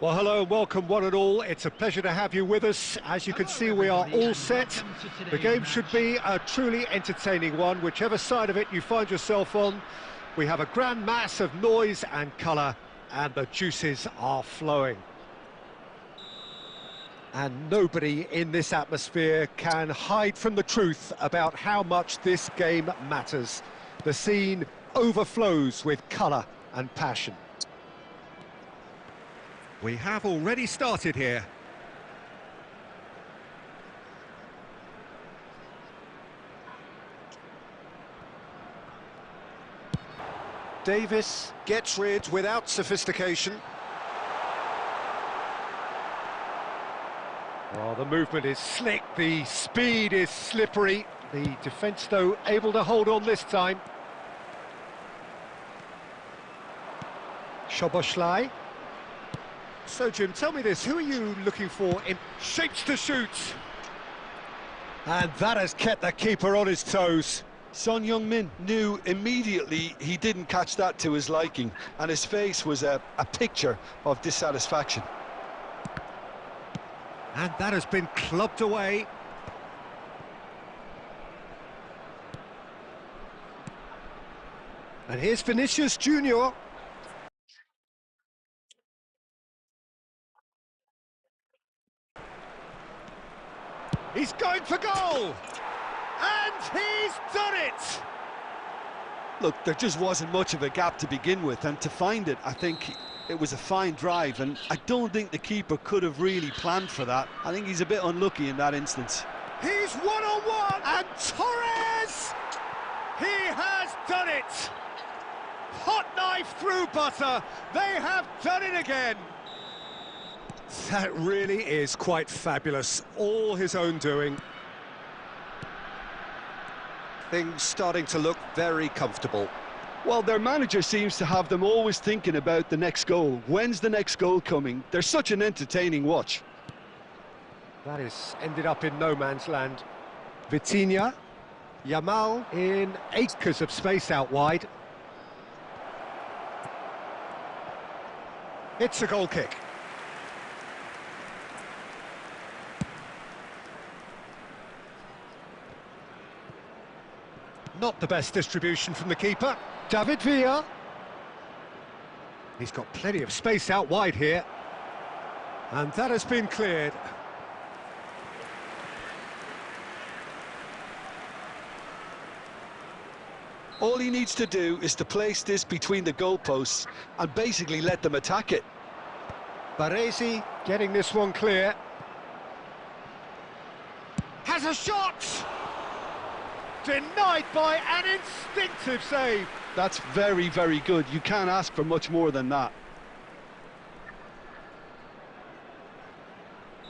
Well, hello and welcome one and all. It's a pleasure to have you with us. As you can see, we are all set. The game should be a truly entertaining one, whichever side of it you find yourself on. We have a grand mass of noise and colour, and the juices are flowing. And nobody in this atmosphere can hide from the truth about how much this game matters. The scene overflows with colour and passion. We have already started here. Davis gets rid without sophistication. Oh, the movement is slick, the speed is slippery. The defence, though, able to hold on this time. Szoboszlai. So, Jim, tell me this, who are you looking for in shapes to shoot? And that has kept the keeper on his toes. Son Heung-min knew immediately he didn't catch that to his liking, and his face was a picture of dissatisfaction. And that has been clubbed away. And here's Vinicius Junior. He's going for goal! And he's done it! Look, there just wasn't much of a gap to begin with, and to find it, I think it was a fine drive, and I don't think the keeper could have really planned for that. I think he's a bit unlucky in that instance. He's one-on-one, and Torres! He has done it! Hot knife through butter, they have done it again! That really is quite fabulous, all his own doing. Things starting to look very comfortable. Well, their manager seems to have them always thinking about the next goal. When's the next goal coming? They're such an entertaining watch. That is ended up in no man's land. Vitinha, Yamal in acres of space out wide. It's a goal kick. Not the best distribution from the keeper. David Villa. He's got plenty of space out wide here. And that has been cleared. All he needs to do is to place this between the goalposts and basically let them attack it. Baresi getting this one clear. Has a shot! Denied by an instinctive save. That's very, very good. You can't ask for much more than that.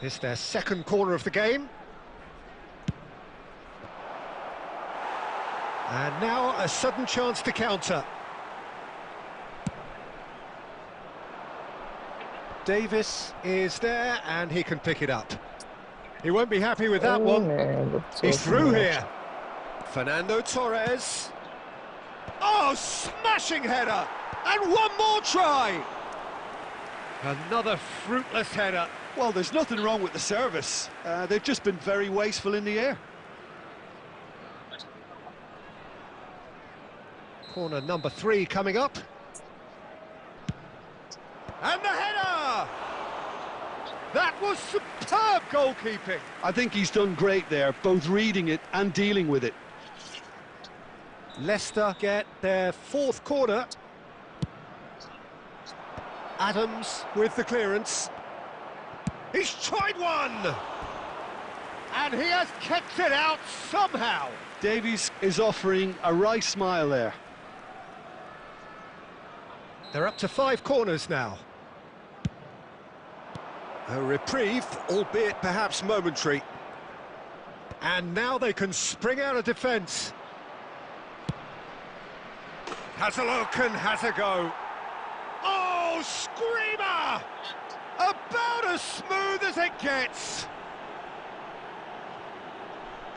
It's their second corner of the game. And now a sudden chance to counter. Davis is there and he can pick it up. He won't be happy with that one. Man, He's through here. Fernando Torres. Oh, smashing header! And one more try! Another fruitless header. Well, there's nothing wrong with the service. They've just been very wasteful in the air. Corner number 3 coming up. And the header! That was superb goalkeeping. I think he's done great there, both reading it and dealing with it. Leicester get their 4th corner. Adams with the clearance. He's tried one! And he has kept it out somehow. Davies is offering a wry smile there. They're up to 5 corners now. A reprieve, albeit perhaps momentary. And now they can spring out of defence. Has a look and has a go. Oh, screamer! About as smooth as it gets.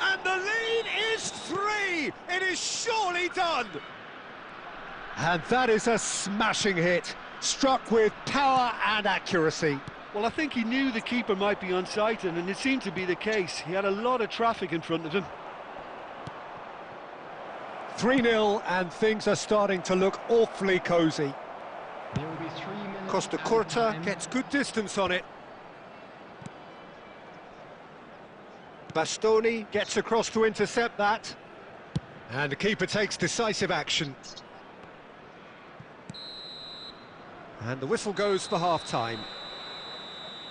And the lead is 3. It is surely done. And that is a smashing hit. Struck with power and accuracy. Well, I think he knew the keeper might be unsighted, and it seemed to be the case. He had a lot of traffic in front of him. 3-0, and things are starting to look awfully cosy. There will be 3 minutes. Costa Curta gets good distance on it. Bastoni gets across to intercept that. And the keeper takes decisive action. And the whistle goes for half-time.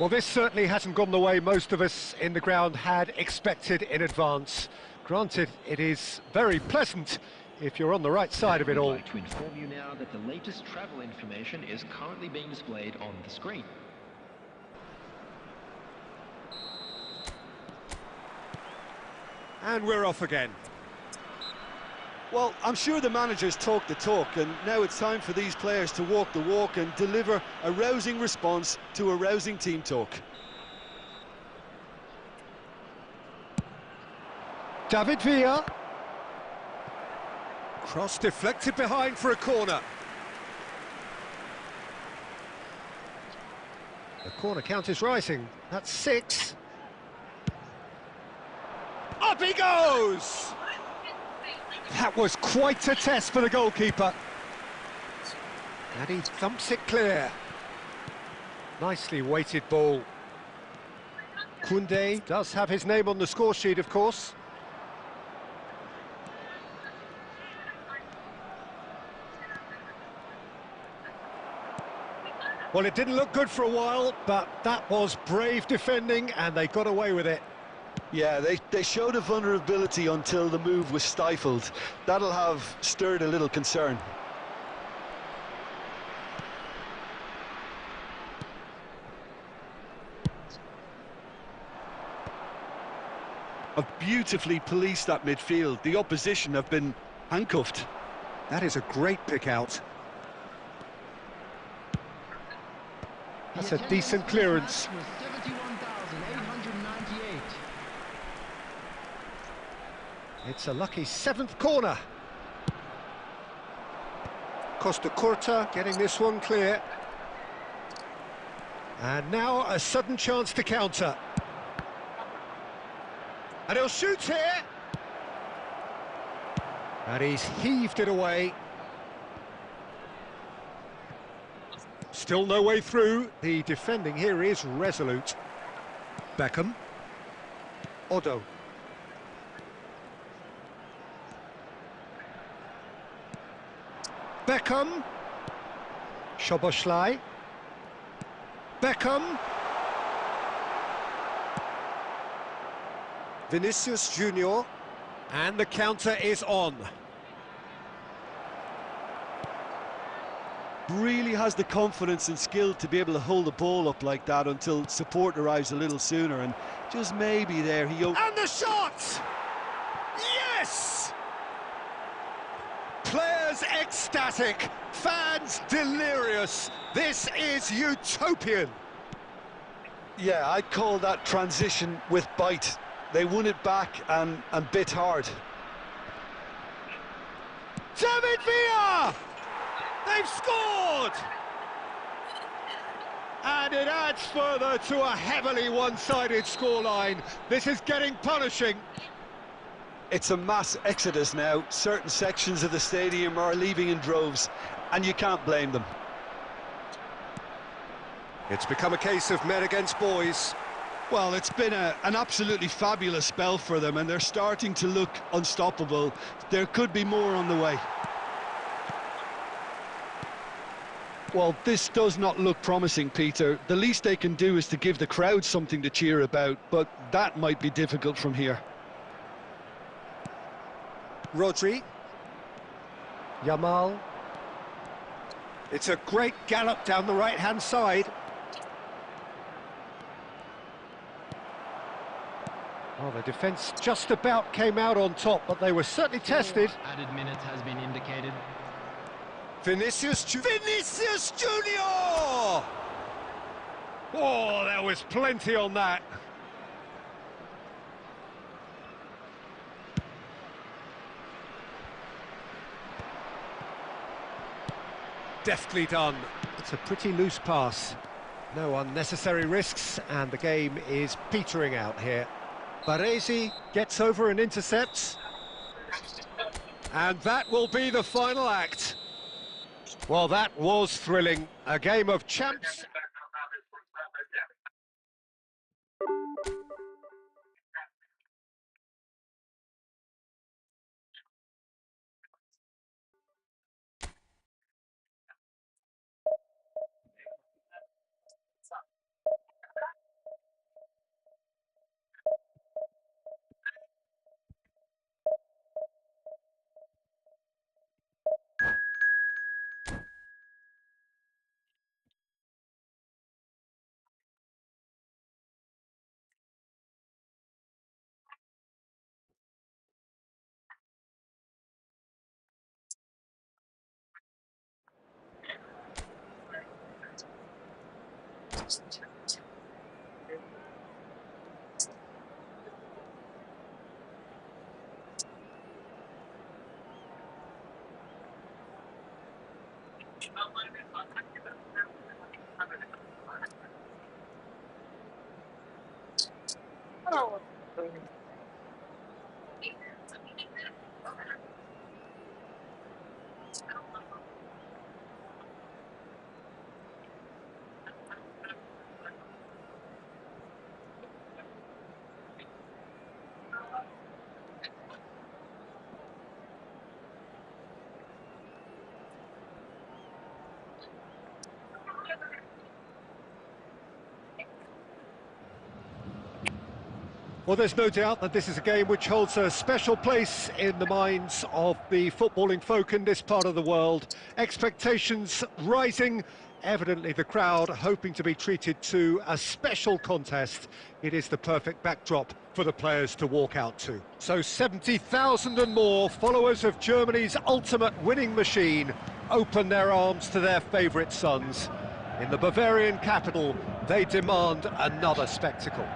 Well, this certainly hasn't gone the way most of us in the ground had expected in advance. Granted, it is very pleasant if you're on the right side of it all. I'd like to inform you now that the latest travel information is currently being displayed on the screen. And we're off again. Well, I'm sure the manager's talked the talk, and now it's time for these players to walk the walk and deliver a rousing response to a rousing team talk. David Villa. Cross deflected behind for a corner. The corner count is rising. That's 6. Up he goes! That was quite a test for the goalkeeper. And he thumps it clear. Nicely weighted ball. Koundé does have his name on the score sheet, of course. Well, it didn't look good for a while, but that was brave defending, and they got away with it. Yeah, they showed a vulnerability until the move was stifled. That'll have stirred a little concern. Have beautifully policed that midfield. The opposition have been handcuffed. That is a great pick out. That's a decent clearance. 71,898. It's a lucky 7th corner. Costa Curta getting this one clear. And now a sudden chance to counter. And he'll shoot here. And he's heaved it away. Still no way through. The defending here is resolute. Beckham. Odo. Beckham. Szoboszlai. Beckham. Vinicius Junior. And the counter is on. Really has the confidence and skill to be able to hold the ball up like that until support arrives a little sooner, and just maybe there he... And the shot! Yes! Players ecstatic, fans delirious. This is utopian. Yeah, I'd call that transition with bite. They won it back and bit hard. David Villa! They've scored! And it adds further to a heavily one-sided scoreline. This is getting punishing. It's a mass exodus now. Certain sections of the stadium are leaving in droves, and you can't blame them. It's become a case of men against boys. Well, it's been an absolutely fabulous spell for them, and they're starting to look unstoppable. There could be more on the way. Well, this does not look promising, Peter. The least they can do is to give the crowd something to cheer about, but that might be difficult from here. Rodri. Yamal. It's a great gallop down the right-hand side. Well, the defence just about came out on top, but they were certainly tested. Added minutes has been indicated. Vinicius Junior! Oh, there was plenty on that. deftly done. It's a pretty loose pass. No unnecessary risks, and the game is petering out here. Baresi gets over and intercepts. And that will be the final act. Well, that was thrilling. A game of champs. Well, there's no doubt that this is a game which holds a special place in the minds of the footballing folk in this part of the world. Expectations rising, evidently the crowd hoping to be treated to a special contest. It is the perfect backdrop for the players to walk out to. So 70,000 and more followers of Germany's ultimate winning machine open their arms to their favourite sons. In the Bavarian capital, they demand another spectacle.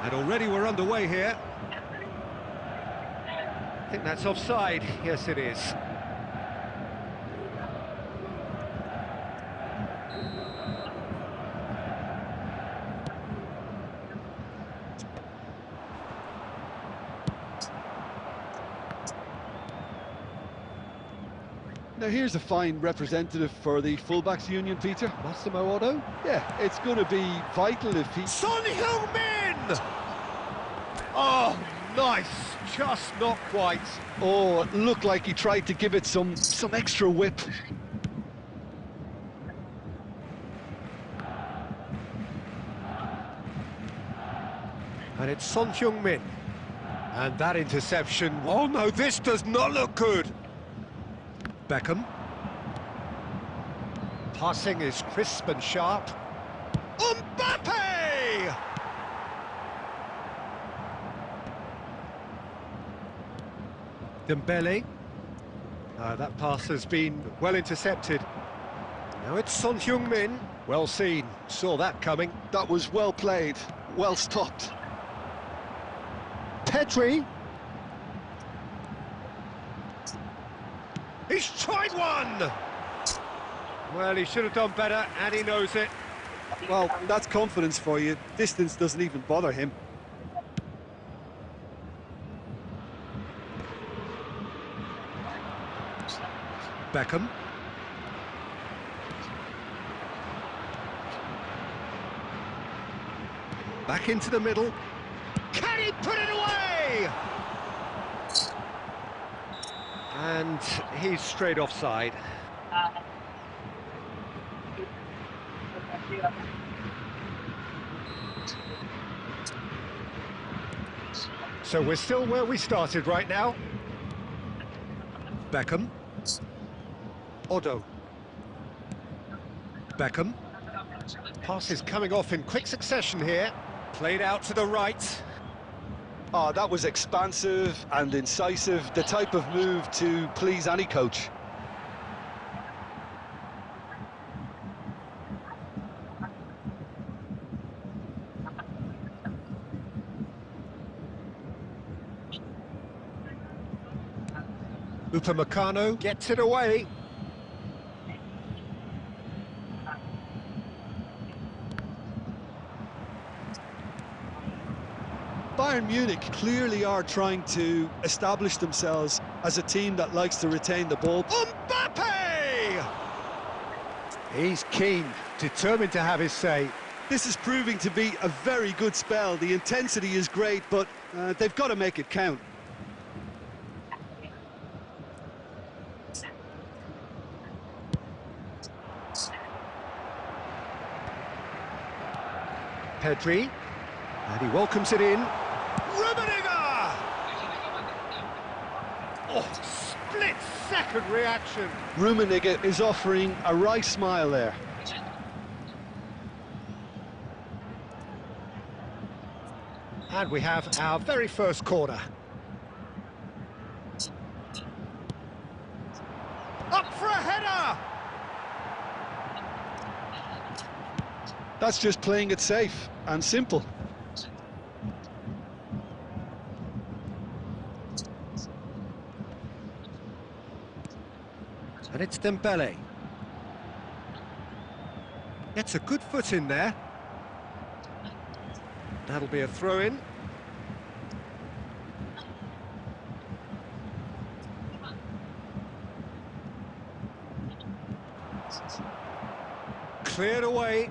And already we're underway here. I think that's offside. Yes, it is. Now here's a fine representative for the fullbacks union, Peter. Massimo Otto? Yeah, it's going to be vital if he... Son Heung-min! Oh, nice. Just not quite. Oh, it looked like he tried to give it some extra whip. And it's Son Heung-min. And that interception... Oh no, this does not look good. Beckham. Passing is crisp and sharp. Mbappe! Dembele. That pass has been well intercepted. Now it's Son Heung-min. Well seen, saw that coming. That was well played, well stopped. Pedri. He's tried one! Well, he should have done better, and he knows it. Well, that's confidence for you. Distance doesn't even bother him. Beckham. Back into the middle. Can he put it away? And he's straight offside. So we're still where we started right now. Beckham. Otto. Beckham. Pass is coming off in quick succession here. Played out to the right. Oh, that was expansive and incisive, the type of move to please any coach. Upamecano gets it away. Bayern Munich clearly are trying to establish themselves as a team that likes to retain the ball. Mbappe! He's keen, determined to have his say. This is proving to be a very good spell. The intensity is great, but they've got to make it count. Pedri, and he welcomes it in. Rummenigge! Oh, split-second reaction. Rummenigge is offering a right smile there. And we have our very first corner. Up for a header! That's just playing it safe and simple. And it's Dembele. Gets a good foot in there. That'll be a throw-in. Cleared away.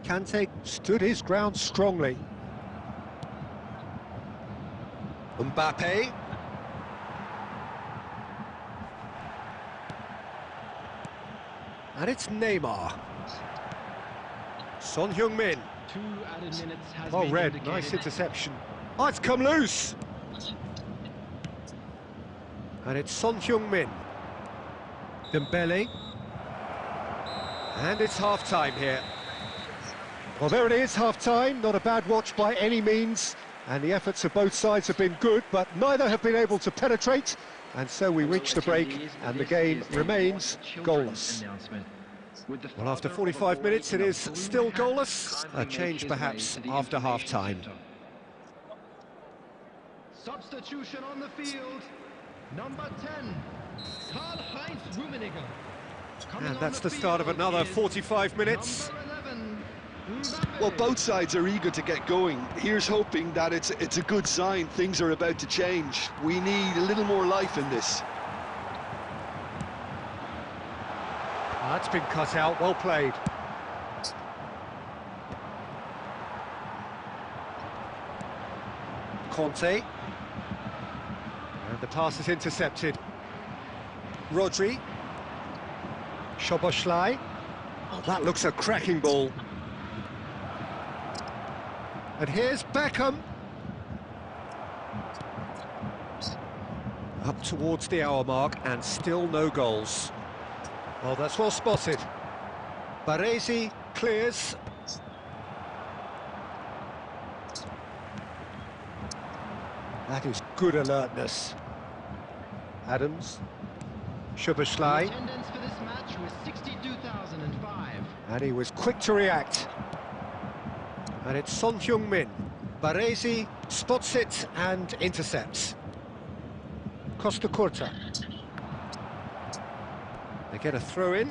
Kante stood his ground strongly. Mbappe. And it's Neymar. Son Heung-min. 2 added minutes has Oh, been red, indicated. nice interception. Oh, it's come loose! And it's Son Heung-min. Dembele. And it's half-time here. Well, there it is, half-time. Not a bad watch by any means. And the efforts of both sides have been good, but neither have been able to penetrate. And so we reach the break, and the game remains goalless. Well, after 45 minutes, it is still goalless. A change, perhaps, after half-time. Substitution on the field. Number 10, Karl-Heinz Rummenigge. And that's the start of another 45 minutes. Number 11, Mbappe. Well, both sides are eager to get going. Here's hoping that it's a good sign. Things are about to change. We need a little more life in this. That's been cut out, well played. Conte. And the pass is intercepted. Rodri. Szoboszlai. Oh, that looks a cracking ball. And here's Beckham. Up towards the hour mark, and still no goals. Well, that's well spotted. Baresi clears. That is good alertness. Adams. Szoboszlai. Attendance for this match was 62,005. And he was quick to react. And it's Son Heung-min. Baresi spots it and intercepts. Costa Curta. They get a throw in.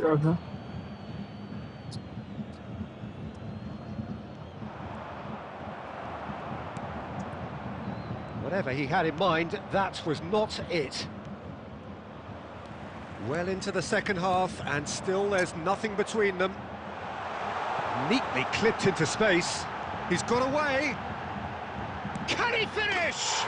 Whatever he had in mind, that was not it. Well into the second half, and still there's nothing between them. Neatly clipped into space. He's got away. Can he finish?